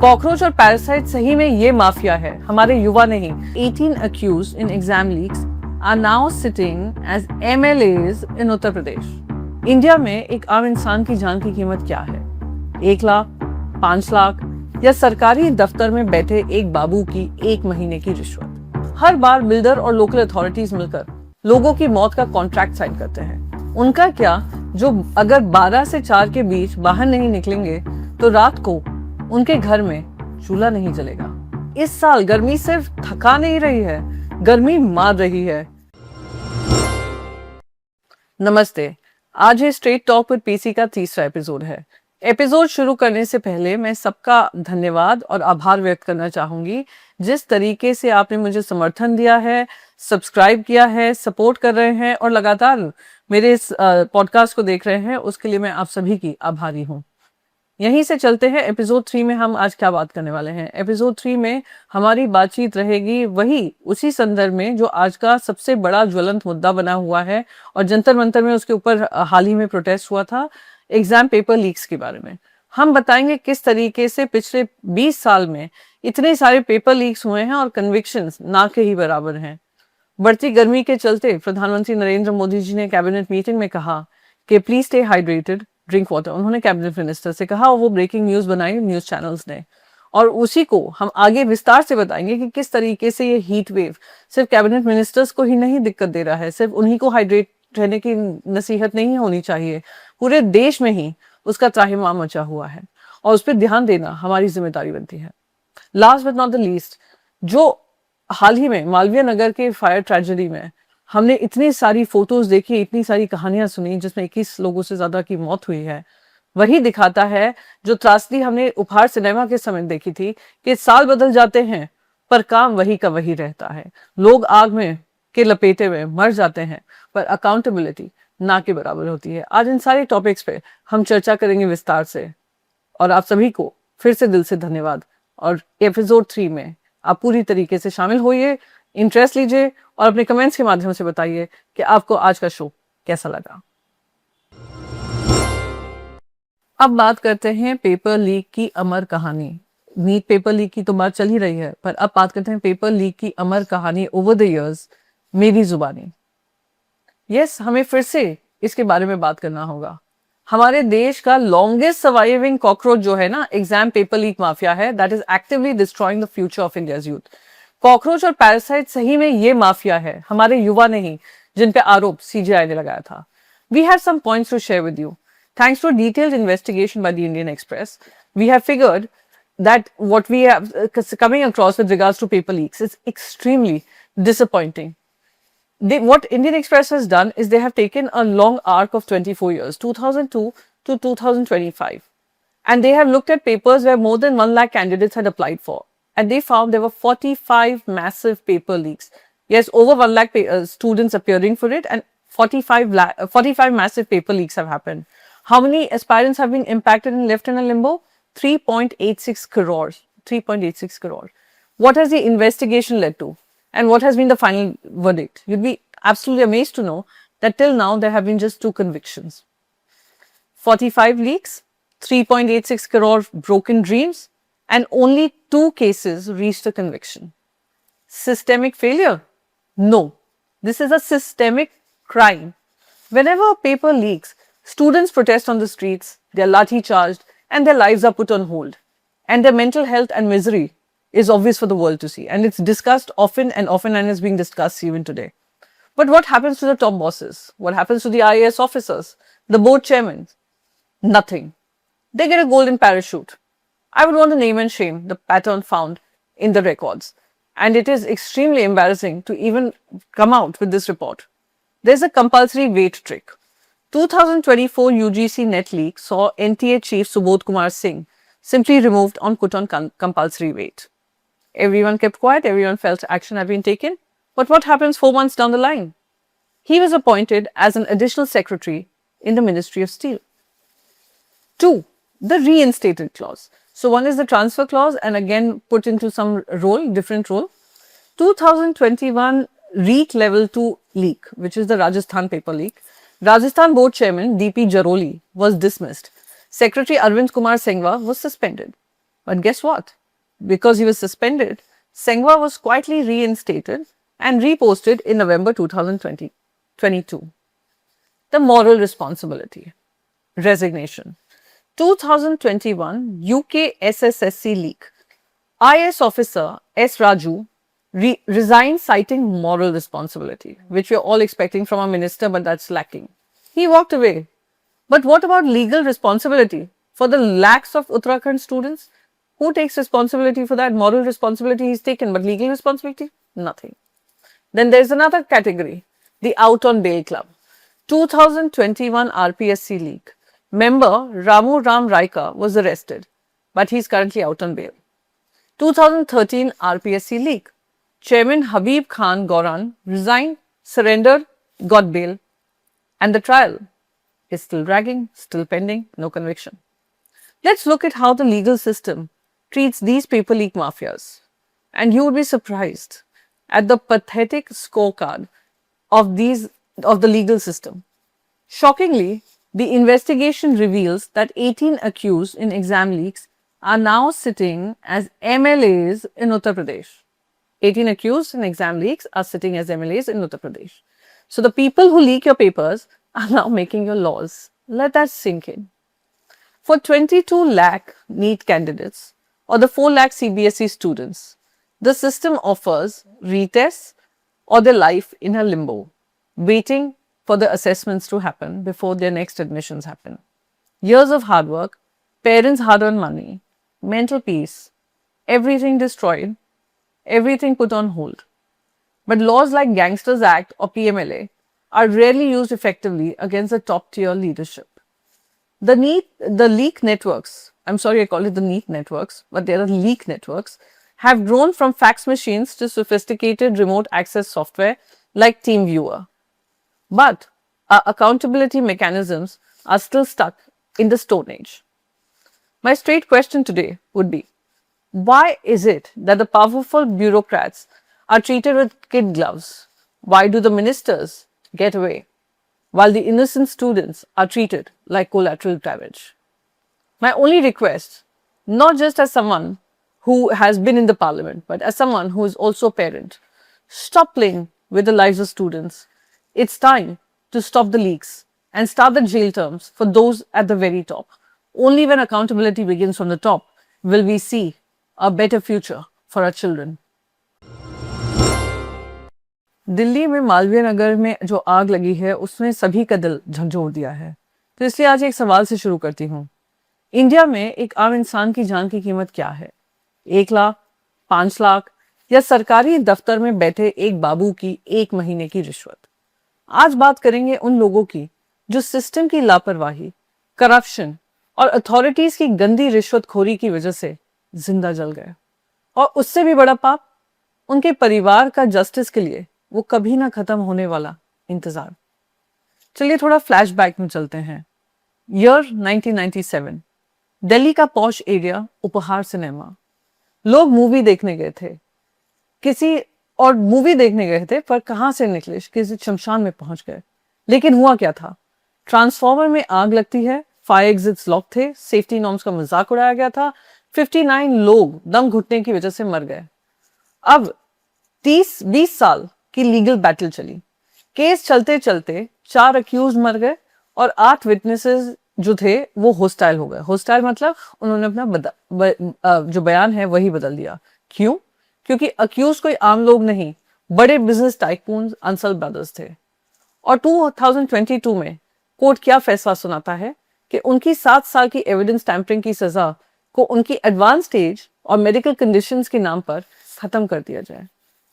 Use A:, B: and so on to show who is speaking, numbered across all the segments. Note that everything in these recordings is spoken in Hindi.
A: कॉकरोच और पैरासाइट सही में ये माफिया है, हमारे युवा नहीं। 18 accused in exam leaks are now sitting as MLAs in Uttar Pradesh. India में एक आम इंसान की जान की कीमत क्या है? 1 लाख, 5 लाख या सरकारी दफ्तर में बैठे एक बाबू की 1 महीने की रिश्वत? हर बार बिल्डर और लोकल अथॉरिटीज मिलकर लोगों की मौत का कॉन्ट्रैक्ट साइन करते हैं। उनका क्या, जो अगर 12 से 4 के बीच बाहर नहीं निकलेंगे तो रात को उनके घर में चूल्हा नहीं जलेगा। इस साल गर्मी सिर्फ थका नहीं रही है, गर्मी मार रही है। नमस्ते, आज है स्ट्रेट टॉक विद पीसी का 30वां एपिसोड है। एपिसोड शुरू करने से पहले मैं सबका धन्यवाद और आभार व्यक्त करना चाहूंगी। जिस तरीके से आपने मुझे समर्थन दिया है, सब्सक्राइब किया है, सपोर्ट कर रहे हैं और लगातार मेरे इस पॉडकास्ट को देख रहे हैं, उसके लिए मैं आप सभी की आभारी हूँ। यहीं से चलते हैं एपिसोड 3 में। हम आज क्या बात करने वाले हैं? एपिसोड 3 में हमारी बातचीत रहेगी उसी संदर्भ में जो आज का सबसे बड़ा ज्वलंत मुद्दा बना हुआ है और जंतर मंतर में उसके ऊपर हाल ही में प्रोटेस्ट हुआ था, एग्जाम पेपर लीक्स के बारे में। हम बताएंगे किस तरीके से पिछले 20 साल में इतने सारे पेपर लीक्स हुए हैं और कन्विक्शंस ना के ही बराबर हैं। बढ़ती गर्मी के चलते प्रधानमंत्री नरेंद्र मोदी जी ने कैबिनेट मीटिंग में कहा कि please stay hydrated, drink water. उन्होंने कैबिनेट मिनिस्टर से कहा और वो ब्रेकिंग न्यूज बनाई न्यूज चैनल्स ने, और उसी को हम आगे विस्तार से बताएंगे कि किस तरीके से ये हीट वेव सिर्फ कैबिनेट मिनिस्टर्स को ही नहीं दिक्कत दे रहा है, सिर्फ उन्हीं को हाइड्रेट रहने की नसीहत नहीं होनी चाहिए, पूरे देश में ही उसका त्राहिमाम मचा हुआ है और उस पर ध्यान देना हमारी जिम्मेदारी बनती है। Last but not the least, जो हाल ही में मालवीय नगर के फायर ट्रेजेडी में हमने इतनी सारी फोटोज देखी, इतनी सारी कहानियां सुनी जिसमें 21 लोगों से ज्यादा की मौत हुई है, वही दिखाता है जो त्रासदी हमने उपहार सिनेमा के समय देखी थी कि साल बदल जाते हैं पर काम वही का वही रहता है। लोग आग में के लपेटे में मर जाते हैं पर अकाउंटेबिलिटी ना के बराबर होती है। आज इन सारे टॉपिक्स पे हम चर्चा करेंगे विस्तार से, और आप सभी को फिर से दिल से धन्यवाद। और एपिसोड 3 में आप पूरी तरीके से शामिल होइए, इंटरेस्ट लीजिए और अपने कमेंट्स के माध्यम से बताइए कि आपको आज का शो कैसा लगा। अब बात करते हैं पेपर लीक की अमर कहानी। नीट पेपर लीक की तो बात चल ही रही है, पर अब बात करते हैं पेपर लीक की अमर कहानी ओवर द इयर्स, मेरी जुबानी। यस, हमें फिर से इसके बारे में बात करना होगा। हमारे देश का लॉन्गेस्ट सर्वाइविंग कॉकरोच जो है ना, एग्जाम पेपर लीक माफिया है, that is actively destroying the future of India's youth. Cockroach और पैरासाइट सही में ये माफिया है, हमारे युवा नहीं, जिन पे आरोप सीजीआई ने लगाया था। We have some points to share with you. Thanks to a detailed investigation by the Indian Express, we have figured that what we have coming across with regards to paper leaks is extremely disappointing. What Indian Express has done is they have taken a long arc of 24 years, 2002 to 2025, and they have looked at papers where more than 1 lakh candidates had applied for, and they found there were 45 massive paper leaks. Yes, over 1 lakh students appearing for it, and 45 massive paper leaks have happened. How many aspirants have been impacted and left in a limbo? 3.86 crores. 3.86 crores. What has the investigation led to? And what has been the final verdict? You'd be absolutely amazed to know that till now there have been just 2 convictions. 45 leaks, 3.86 crore broken dreams, and only 2 cases reached a conviction. Systemic failure? No. This is a systemic crime. Whenever a paper leaks, students protest on the streets, they are lathi charged, and their lives are put on hold. And their mental health and misery is obvious for the world to see. And it's discussed often and is being discussed even today. But what happens to the top bosses? What happens to the IAS officers? The board chairmen? Nothing. They get a golden parachute. I would want to name and shame the pattern found in the records. And it is extremely embarrassing to even come out with this report. There's a compulsory weight trick. 2024 UGC net leak saw NTA chief Subodh Kumar Singh simply removed on put on compulsory weight. Everyone kept quiet, everyone felt action had been taken. But what happens 4 months down the line? He was appointed as an additional secretary in the Ministry of Steel. 2. The reinstated clause. So one is the transfer clause and again put into some role, different role. 2021 REIT level 2 leak, which is the Rajasthan paper leak. Rajasthan board chairman DP Jaroli was dismissed. Secretary Arvind Kumar Sengwa was suspended. But guess what? Because he was suspended, Sengwa was quietly reinstated and reposted in November 2022. The moral responsibility. Resignation. 2021 UK SSSC leak. IS officer S. Raju resigned citing moral responsibility, which we are all expecting from a minister, but that's lacking. He walked away. But what about legal responsibility for the lakhs of Uttarakhand students? Who takes responsibility for that? Moral responsibility is taken, but legal responsibility? Nothing. Then there's another category, the out on bail club. 2021 RPSC leak. Member Ramu Ram Raika was arrested, but he's currently out on bail. 2013 RPSC leak. Chairman Habib Khan Goran resigned, surrendered, got bail, and the trial is still dragging, still pending, no conviction. Let's look at how the legal system treats these paper leak mafias, and you would be surprised at the pathetic scorecard of the legal system. Shockingly, the investigation reveals that 18 accused in exam leaks are now sitting as MLAs in Uttar Pradesh. 18 accused in exam leaks are sitting as MLAs in Uttar Pradesh. So the people who leak your papers are now making your laws. Let that sink in. For 22 lakh NEET candidates or the 4 lakh CBSE students, the system offers retests or their life in a limbo, waiting for the assessments to happen before their next admissions happen. Years of hard work, parents' hard-earned money, mental peace, everything destroyed, everything put on hold. But laws like Gangsters Act or PMLA are rarely used effectively against the top-tier leadership. The leak networks, I'm sorry I call it the NEET networks, but they are leak networks, have grown from fax machines to sophisticated remote access software like TeamViewer. But our accountability mechanisms are still stuck in the Stone Age. My straight question today would be, why is it that the powerful bureaucrats are treated with kid gloves? Why do the ministers get away, while the innocent students are treated like collateral damage? My only request, not just as someone who has been in the parliament, but as someone who is also a parent, stop playing with the lives of students. It's time to stop the leaks and start the jail terms for those at the very top. Only when accountability begins from the top will we see a better future for our children. Delhi में मालवीय नगर में जो आग लगी है उसने सभी का दिल झंझोर दिया है, तो इसलिए आज एक सवाल से शुरू करती हूँ। इंडिया में एक आम इंसान की जान की कीमत क्या है? 1 लाख, 5 लाख या सरकारी दफ्तर में बैठे एक बाबू की 1 महीने की रिश्वत? आज बात करेंगे उन लोगों की जो सिस्टम की लापरवाही, करप्शन और अथॉरिटीज की गंदी रिश्वतखोरी की वजह से जिंदा जल गए, और उससे भी बड़ा पाप, उनके परिवार का जस्टिस के लिए वो कभी ना खत्म होने वाला इंतजार। चलिए थोड़ा फ्लैशबैक में चलते हैं। ईयर 1997, दिल्ली का पॉश एरिया उपहार सिनेमा। लोग मूवी देखने गए थे, पर कहां से निकले, किसी शमशान में पहुंच गए। लेकिन हुआ क्या था? ट्रांसफॉर्मर में आग लगती है, फायर एग्जिट्स लॉक थे, सेफ्टी नॉर्म्स का मजाक उड़ाया गया था, 59 लोग दम घुटने की वजह से मर गए। अब 20 साल की लीगल बैटल चली, केस चलते चलते 4 अक्यूज मर गए और 8 विटनेसेस जो थे वो होस्टाइल हो गए। होस्टाइल मतलब उन्होंने अपना जो बयान है वही बदल दिया। क्यों? क्योंकि अक्यूज कोई आम लोग नहीं, बड़े बिजनेस टाइकून्स अंसल ब्रदर्स थे। और 2022 में कोर्ट क्या फैसला सुनाता है कि उनकी 7 साल की एविडेंस टैंपरिंग की सजा को उनकी एडवांस स्टेज और मेडिकल कंडीशंस के नाम पर खत्म कर दिया जाए।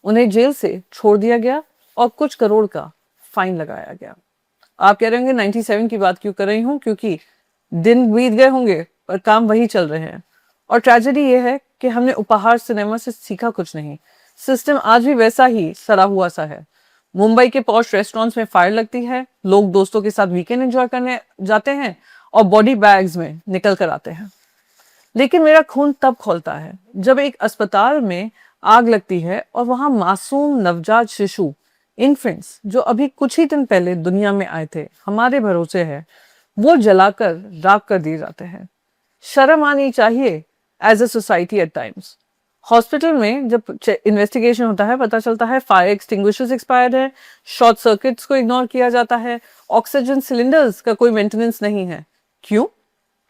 A: उन्हें जेल से छोड़ दिया गया और कुछ करोड़ का फाइन लगाया गया। आप कह रहे होंगे 97 की बात क्यों कर रही हूँ? क्योंकि दिन बीत गए होंगे पर काम वही चल रहे हैं। और ट्रेजेडी ये है कि हमने उपहार सिनेमा से सीखा कुछ नहीं। सिस्टम आज भी वैसा ही सड़ा हुआ सा है। मुंबई के पॉश रेस्टोरेंट्स में फायर लगती है, लोग दोस्तों के साथ वीकेंड एंजॉय करने जाते हैं और बॉडी बैग्स में निकल कर आते हैं। लेकिन मेरा खून तब खौलता है जब एक अस्पताल में आग लगती है और वहां मासूम नवजात शिशु, इन्फेंट्स, जो अभी कुछ ही दिन पहले दुनिया में आए थे, हमारे भरोसे है, वो जलाकर राख कर दिए जाते हैं। शर्म आनी चाहिए as a society at times. Hospital में जब इन्वेस्टिगेशन होता है पता चलता है फायर एक्सटिंग्विशर्स एक्सपायर्ड है, शॉर्ट सर्किट्स को इग्नोर किया जाता है, ऑक्सीजन सिलेंडर्स का कोई मेंटेनेंस नहीं है। क्यों?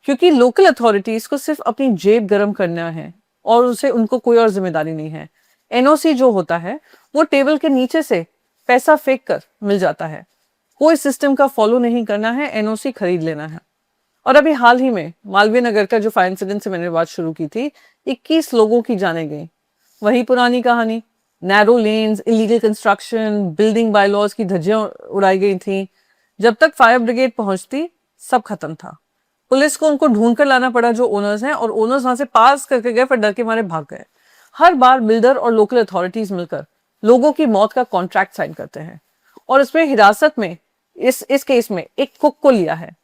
A: क्योंकि लोकल अथॉरिटीज को सिर्फ अपनी जेब गर्म करना है और उसे उनको कोई और जिम्मेदारी नहीं है। एनओसी जो होता है वो टेबल के नीचे से पैसा फेंक कर मिल जाता है। कोई सिस्टम का फॉलो नहीं करना है, एनओसी खरीद लेना है। और अभी हाल ही में मालवीय नगर का जो फायर इंसिडेंट से मैंने बात शुरू की थी, 21 लोगों की जाने गई। वही पुरानी कहानी, narrow lens, illegal construction, building bylaws की धज्जियां उड़ाई गई थी। जब तक फायर ब्रिगेड पहुंचती सब खत्म था। पुलिस को उनको ढूंढ कर लाना पड़ा जो ओनर्स हैं, और ओनर्स वहां से पास करके गए पर डर के मारे भाग गए। हर बार बिल्डर और लोकल अथॉरिटीज मिलकर लोगों की मौत का कॉन्ट्रैक्ट साइन करते हैं और इसमें हिरासत में इस केस में एक कुक को लिया है।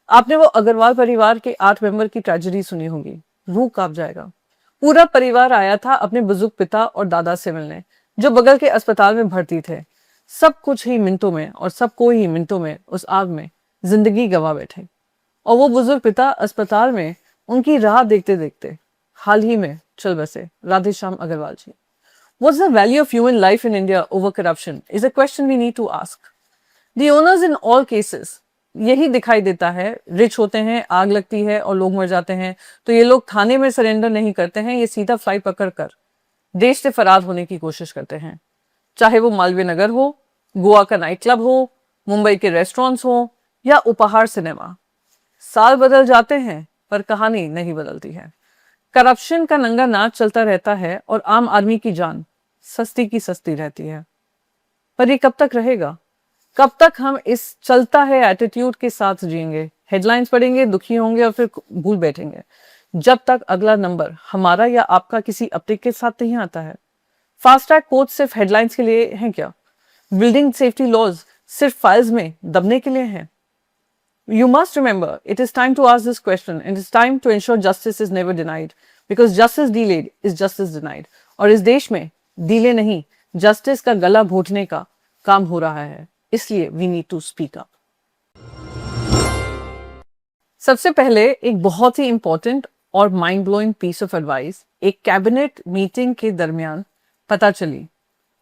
A: आपने वो अग्रवाल परिवार के 8 मेंबर की ट्रेजेडी सुनी होगी, रूह कांप जाएगा। पूरा परिवार आया था अपने बुजुर्ग पिता और दादा से मिलने, जो बगल के अस्पताल में भर्ती थे। सब कुछ ही मिनटों में और सबको ही मिनटों में उस आग में जिंदगी गंवा बैठे। और वो बुजुर्ग पिता अस्पताल में उनकी राह देखते देखते हाल ही में चल बसे। राधे श्याम अग्रवाल जी। What's the value of human life in India over corruption is a question we need to ask. The owners in all cases, यही दिखाई देता है, रिच होते हैं, आग लगती है और लोग मर जाते हैं, तो ये लोग थाने में सरेंडर नहीं करते हैं, ये सीधा फ्लाइट पकड़ कर देश से फरार होने की कोशिश करते हैं। चाहे वो मालवीय नगर हो, गोवा का नाइट क्लब हो, मुंबई के रेस्टोरेंट्स हो या उपहार सिनेमा। साल बदल जाते हैं पर कहानी नहीं बदलती है। करप्शन का नंगा नाच चलता रहता है और आम आदमी की जान सस्ती की सस्ती रहती है। पर ये कब तक रहेगा? कब तक हम इस चलता है एटीट्यूड के साथ जिएंगे? हेडलाइंस पढ़ेंगे, दुखी होंगे और फिर भूल बैठेंगे, जब तक अगला नंबर हमारा या आपका किसी अपने के साथ नहीं आता है। फास्ट ट्रैक कोर्ट सिर्फ हेडलाइंस के लिए हैं क्या? बिल्डिंग सेफ्टी लॉज सिर्फ फाइल्स में दबने के लिए हैं? You must remember, it is time to ask this question, and it is time to ensure justice is never denied, because justice delayed is justice denied. और इस देश में डिले नहीं, जस्टिस का गला घोटने का काम हो रहा है, इसलिए we need to speak up. सबसे पहले एक बहुत ही इंपॉर्टेंट और mind blowing piece of advice एक कैबिनेट मीटिंग के दरमियान पता चली।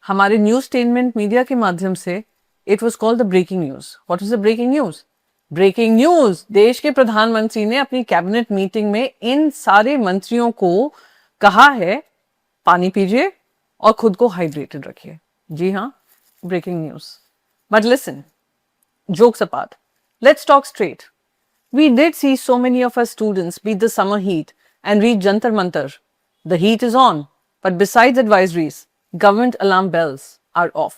A: हमारे न्यूज़टेनमेंट मीडिया के माध्यम से it was called the breaking news. What is the breaking news? Breaking news, देश के प्रधानमंत्री ने अपनी कैबिनेट मीटिंग में इन सारे मंत्रियों को कहा है पानी पीजिए और खुद को हाइड्रेटेड रखिए। जी हाँ, breaking news. But listen, jokes apart, let's talk straight. We did see so many of our students beat the summer heat and reach Jantar Mantar. The heat is on, but besides advisories, government alarm bells are off.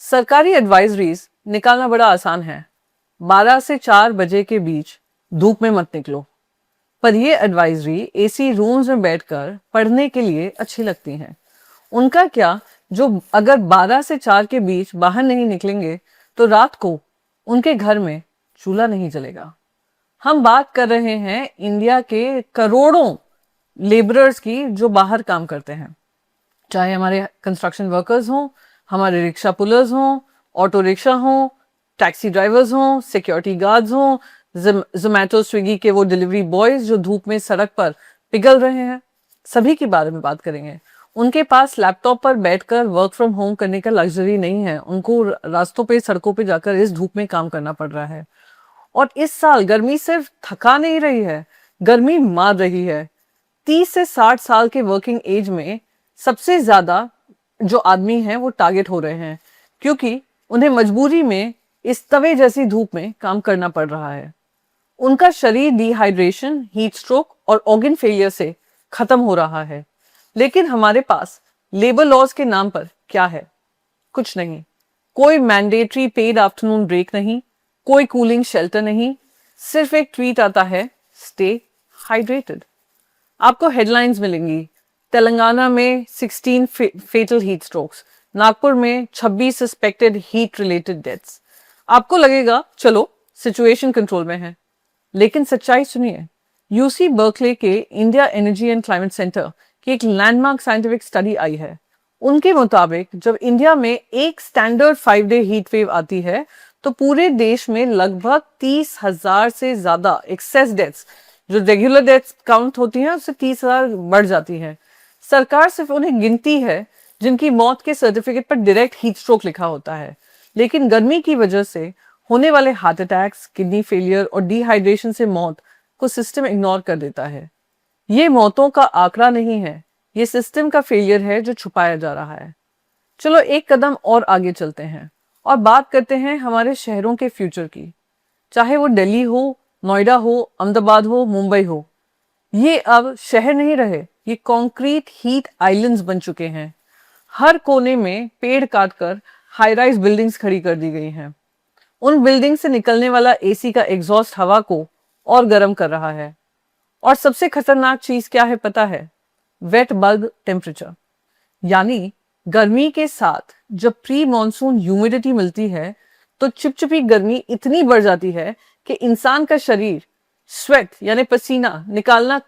A: सरकारी एडवाइजरीज निकालना बड़ा आसान है। 12 से 4 बजे के बीच धूप में मत निकलो। पर ये एडवाइजरी एसी रूम्स में बैठकर पढ़ने के लिए अच्छी लगती हैं। उनका क्या, जो अगर 12 से 4 के बीच बाहर नहीं निकलेंगे तो रात को उनके घर में चूल्हा नहीं जलेगा। हम बात कर रहे हैं इंडिया के करोड़ों लेबरर्स की जो बाहर काम करते हैं, चाहे हमारे कंस्ट्रक्शन वर्कर्स हों, हमारे रिक्शा पुलर्स हों, ऑटो रिक्शा हों, टैक्सी ड्राइवर्स हों, सिक्योरिटी गार्ड्स हों, जोमैटो स्विगी के वो डिलीवरी बॉयज जो धूप में सड़क पर पिघल रहे हैं, सभी के बारे में बात करेंगे। उनके पास लैपटॉप पर बैठकर वर्क फ्रॉम होम करने का लग्जरी नहीं है, उनको रास्तों पे सड़कों पे जाकर इस धूप में काम करना पड़ रहा है। और इस साल गर्मी सिर्फ थका नहीं रही है, गर्मी मार रही है। 30 से 60 साल के वर्किंग एज में सबसे ज्यादा जो आदमी हैं वो टारगेट हो रहे हैं, क्योंकि उन्हें मजबूरी में इस तवे जैसी धूप में काम करना पड़ रहा है। उनका शरीर डिहाइड्रेशन, हीट स्ट्रोक और ऑर्गन फेलियर से खत्म हो रहा है। लेकिन हमारे पास लेबर लॉज के नाम पर क्या है? कुछ नहीं। कोई मैंडेटरी पेड आफ्टरनून ब्रेक नहीं, कोई कूलिंग शेल्टर नहीं, सिर्फ एक ट्वीट आता है, स्टे हाइड्रेटेड। आपको हेडलाइंस मिलेंगी, तेलंगाना में 16 फेटल हीट स्ट्रोक्स, नागपुर में 26 सस्पेक्टेड हीट रिलेटेड डेथ्स। आपको लगेगा चलो सिचुएशन कंट्रोल में है, लेकिन सच्चाई सुनिए। यूसी बर्कले के India energy and climate centre की एक लैंडमार्क साइंटिफिक स्टडी आई है। उनके मुताबिक जब इंडिया में एक स्टैंडर्ड 5-डे हीट वेव आती है तो पूरे देश में लगभग 30,000 से ज्यादा एक्सेस डेथ्स जो रेगुलर डेथ काउंट होती है उससे 30,000 बढ़ जाती है। सरकार सिर्फ उन्हें गिनती है जिनकी मौत के सर्टिफिकेट पर डायरेक्ट हीट स्ट्रोक लिखा होता है, लेकिन गर्मी की वजह से होने वाले हार्ट अटैक्स, किडनी फेलियर और डिहाइड्रेशन से मौत को सिस्टम इग्नोर कर देता है। ये मौतों का आंकड़ा नहीं है, ये सिस्टम का फेलियर है जो छुपाया जा रहा है। चलो एक कदम और आगे चलते हैं और बात करते हैं हमारे शहरों के फ्यूचर की। चाहे वो दिल्ली हो, नोएडा हो, अहमदाबाद हो, मुंबई हो, ये अब शहर नहीं रहे, ये कॉन्क्रीट हीट आइलैंड्स बन चुके हैं। हर कोने में पेड़ काटकर हाई राइज बिल्डिंग्स खड़ी कर दी गई हैं। उन बिल्डिंग से निकलने वाला एसी का एग्जॉस्ट हवा को और गर्म कर रहा है। और सबसे खतरनाक चीज क्या है पता है? वेट बल्ब टेम्परेचर, यानी गर्मी के साथ जब प्री मॉनसून ह्यूमिडिटी मिलती है तो चिपचिपी गर्मी इतनी बढ़ जाती है कि इंसान का शरीर स्वेट यानी पसीना निकाल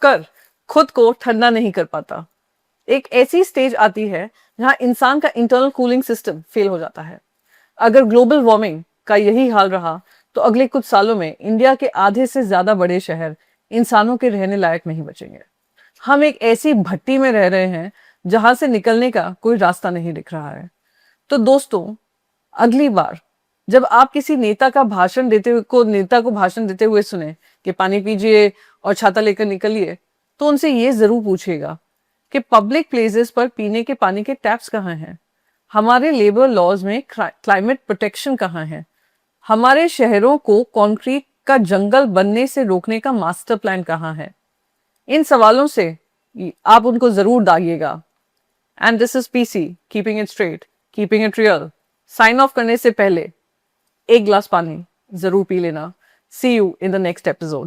A: कर खुद को ठंडा नहीं कर पाता। एक ऐसी स्टेज आती है जहां इंसान का इंटरनल कूलिंग सिस्टम फेल हो जाता है। अगर ग्लोबल वार्मिंग का यही हाल रहा तो अगले कुछ सालों में इंडिया के आधे से ज्यादा बड़े शहर इंसानों के रहने लायक नहीं बचेंगे। हम एक ऐसी भट्टी में रह रहे हैं जहां से निकलने का कोई रास्ता नहीं दिख रहा है। तो दोस्तों, अगली बार जब आप किसी नेता को भाषण देते हुए सुने कि पानी पीजिए और छाता लेकर निकलिए, तो उनसे ये जरूर पूछिएगा कि पब्लिक प्लेसेस पर पीने के पानी के टैप्स कहाँ हैं? हमारे लेबर लॉज में क्लाइमेट प्रोटेक्शन कहाँ है? हमारे शहरों को कंक्रीट का जंगल बनने से रोकने का मास्टर प्लान कहाँ है? इन सवालों से आप उनको जरूर दागिएगा। And this is PC, keeping it straight, keeping it real. Sign off करने से पहले एक ग्लास पानी जरूर पी लेना। See you in the next episode.